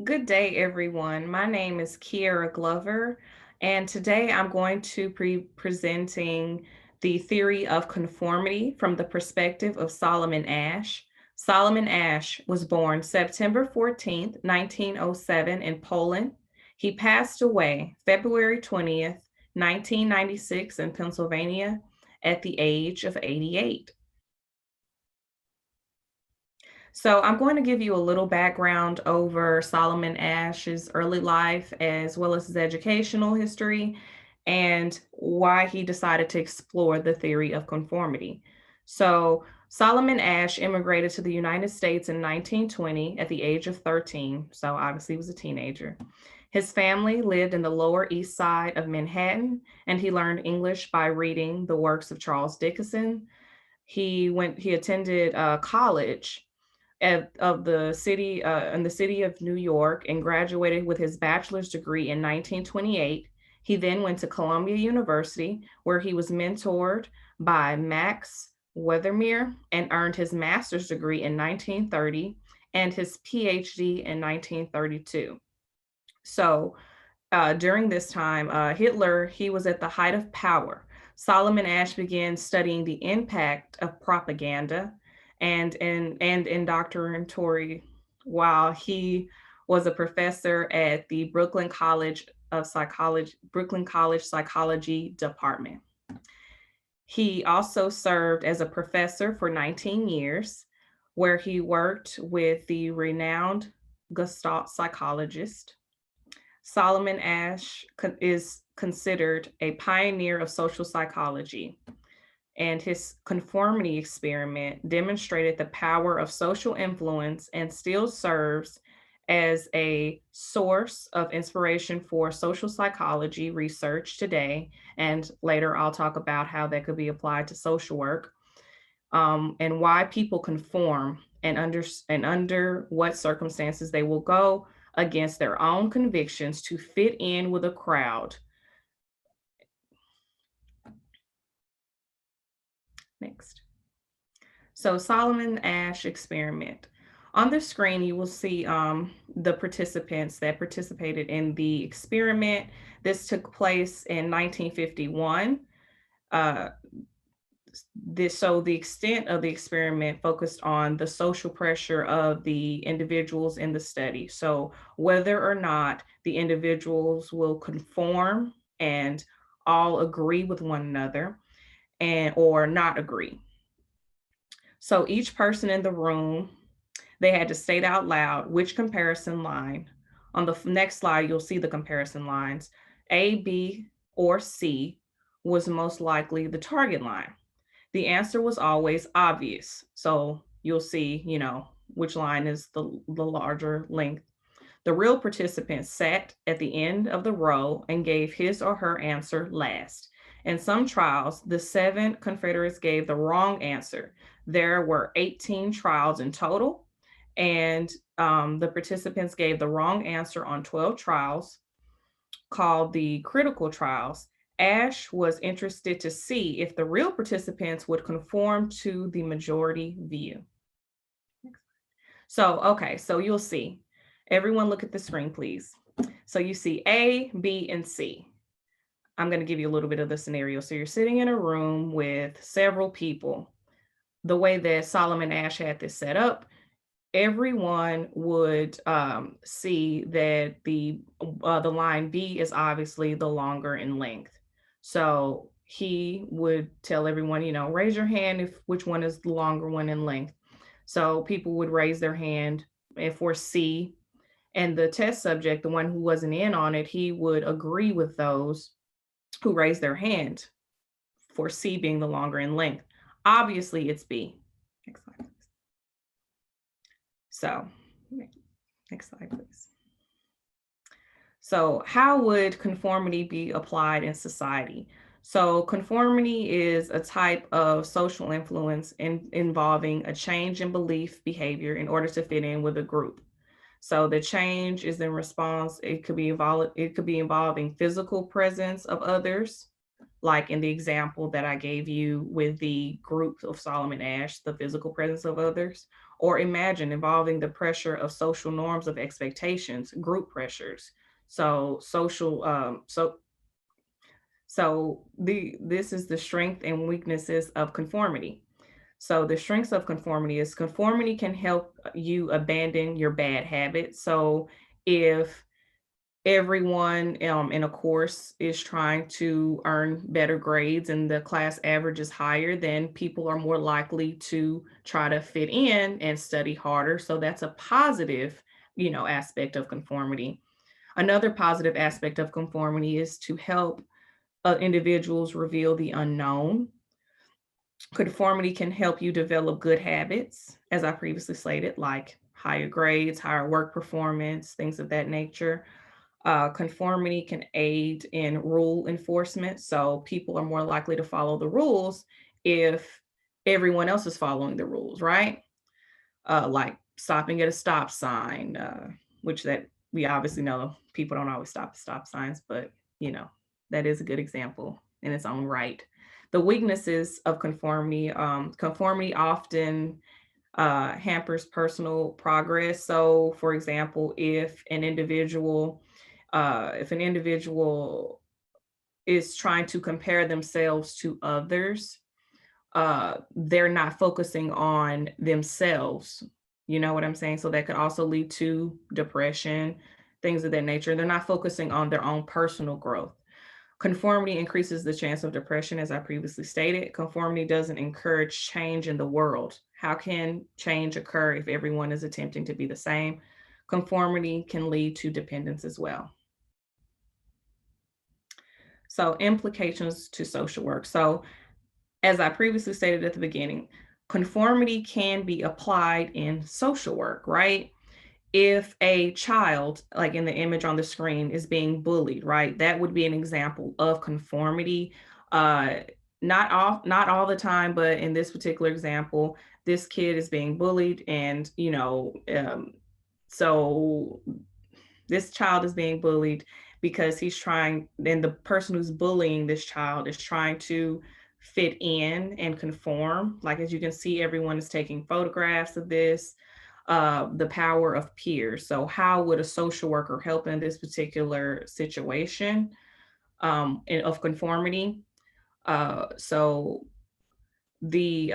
Good day, everyone. My name is Kiera Glover, and today I'm going to be presenting the theory of conformity from the perspective of Solomon Asch. Solomon Asch was born September 14th, 1907 in Poland. He passed away February 20th, 1996 in Pennsylvania at the age of 88. So I'm going to give you a little background over Solomon Ash's early life, as well as his educational history, and why he decided to explore the theory of conformity. So Solomon Asch immigrated to the United States in 1920 at the age of 13. So obviously he was a teenager. His family lived in the Lower East Side of Manhattan, and he learned English by reading the works of Charles Dickens. He attended college of the city in the city of New York and graduated with his bachelor's degree in 1928. He then went to Columbia University, where he was mentored by Max Weathermere and earned his master's degree in 1930 and his PhD in 1932. So during this time, Hitler, he was at the height of power. Solomon Asch began studying the impact of propaganda and indoctrinatory while he was a professor at the Brooklyn College Psychology Department. He also served as a professor for 19 years, where he worked with the renowned Gestalt psychologist. Solomon Asch is considered a pioneer of social psychology, and his conformity experiment demonstrated the power of social influence and still serves as a source of inspiration for social psychology research today. And later, I'll talk about how that could be applied to social work, and why people conform and under what circumstances they will go against their own convictions to fit in with a crowd. Next. So Solomon Asch experiment. On the screen, you will see the participants that participated in the experiment. This took place in 1951. Uh, so the extent of the experiment focused on the social pressure of the individuals in the study. So whether or not the individuals will conform and all agree with one another and or not agree. So each person in the room, they had to state out loud which comparison line. On the next slide, you'll see the comparison lines. A, B, or C was most likely the target line. The answer was always obvious. So you'll see, which line is the larger length. The real participant sat at the end of the row and gave his or her answer last. In some trials, the 7 Confederates gave the wrong answer. There were 18 trials in total, and the participants gave the wrong answer on 12 trials, called the critical trials. Asch was interested to see if the real participants would conform to the majority view. So you'll see. Everyone look at the screen, please. So you see A, B, and C. I'm going to give you a little bit of the scenario. So you're sitting in a room with several people. The way that Solomon Asch had this set up, everyone would see that the line B is obviously the longer in length. So he would tell everyone, raise your hand if which one is the longer one in length. So people would raise their hand for C, and the test subject, the one who wasn't in on it, he would agree with those who raised their hand for C being the longer in length. Obviously, it's B. Next slide, please. So, next slide, please. So, how would conformity be applied in society? So, conformity is a type of social influence involving a change in belief behavior in order to fit in with a group. So the change is in response. It could be involving physical presence of others, like in the example that I gave you with the group of Solomon Asch, the physical presence of others, Or imagine involving the pressure of social norms of expectations, group pressures. So social, this is the strength and weaknesses of conformity. So the strengths of conformity is conformity can help you abandon your bad habits. So if everyone in a course is trying to earn better grades and the class average is higher, then people are more likely to try to fit in and study harder. So that's a positive, aspect of conformity. Another positive aspect of conformity is to help individuals reveal the unknown. Conformity can help you develop good habits, as I previously stated, like higher grades, higher work performance, things of that nature. Conformity can aid in rule enforcement. So people are more likely to follow the rules if everyone else is following the rules, right? Like stopping at a stop sign, which that we obviously know people don't always stop at stop signs, but you know, that is a good example in its own right. The weaknesses of conformity, conformity often hampers personal progress. So, for example, if an individual is trying to compare themselves to others, they're not focusing on themselves. You know what I'm saying? So that could also lead to depression, things of that nature. They're not focusing on their own personal growth. Conformity increases the chance of depression, as I previously stated. Conformity doesn't encourage change in the world. How can change occur if everyone is attempting to be the same? Conformity can lead to dependence as well. So, implications to social work. So, as I previously stated at the beginning, conformity can be applied in social work, right? If a child, like in the image on the screen, is being bullied, right? That would be an example of conformity. Uh, not all the time, but in this particular example, this kid is being bullied, and so this child is being bullied because he's trying, and the person who's bullying this child is trying to fit in and conform. Like, as you can see, everyone is taking photographs of this. The power of peers. So, how would a social worker help in this particular situation of conformity? So, the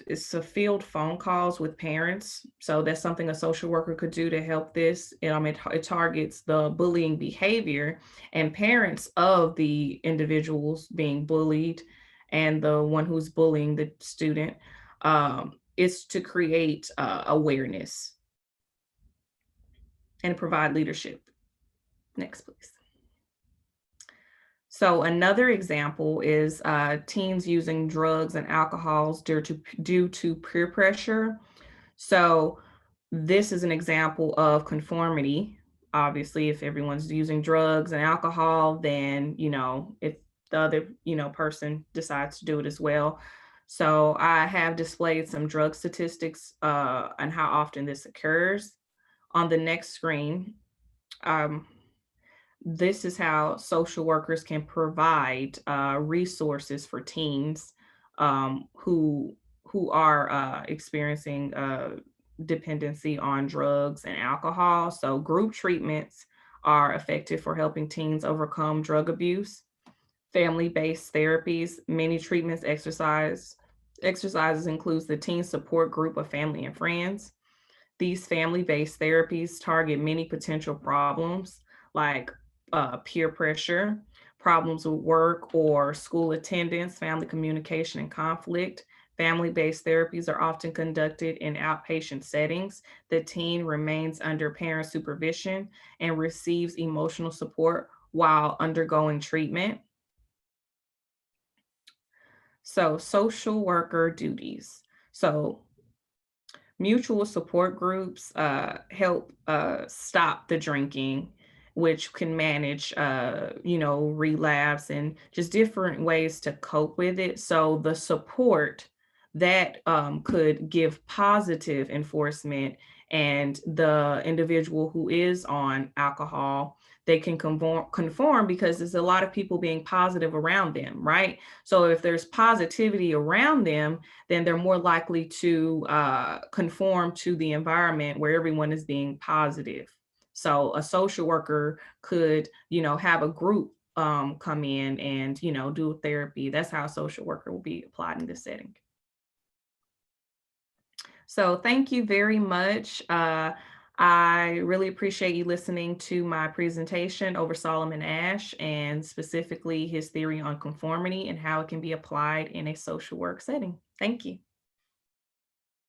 it's a field phone calls with parents. So that's something a social worker could do to help this. It targets the bullying behavior and parents of the individuals being bullied and the one who's bullying the student. Is to create awareness and provide leadership. Next, please. So another example is teens using drugs and alcohols due to peer pressure. So this is an example of conformity. Obviously, if everyone's using drugs and alcohol, then, if the other, person decides to do it as well. So I have displayed some drug statistics on how often this occurs. On the next screen, um, this is how social workers can provide resources for teens who are experiencing dependency on drugs and alcohol. So group treatments are effective for helping teens overcome drug abuse. Family-based therapies, many treatments exercises includes the teen support group of family and friends. These family-based therapies target many potential problems like peer pressure, problems with work or school attendance, family communication and conflict. Family-based therapies are often conducted in outpatient settings. The teen remains under parent supervision and receives emotional support while undergoing treatment. So, social worker duties. So, mutual support groups help stop the drinking, which can manage, relapse and just different ways to cope with it. So the support that could give positive enforcement and the individual who is on alcohol, they can conform because there's a lot of people being positive around them, right? So if there's positivity around them, then they're more likely to conform to the environment where everyone is being positive. So a social worker could, have a group come in and, do therapy. That's how a social worker will be applied in this setting. So thank you very much. I really appreciate you listening to my presentation over Solomon Asch and specifically his theory on conformity and how it can be applied in a social work setting. Thank you.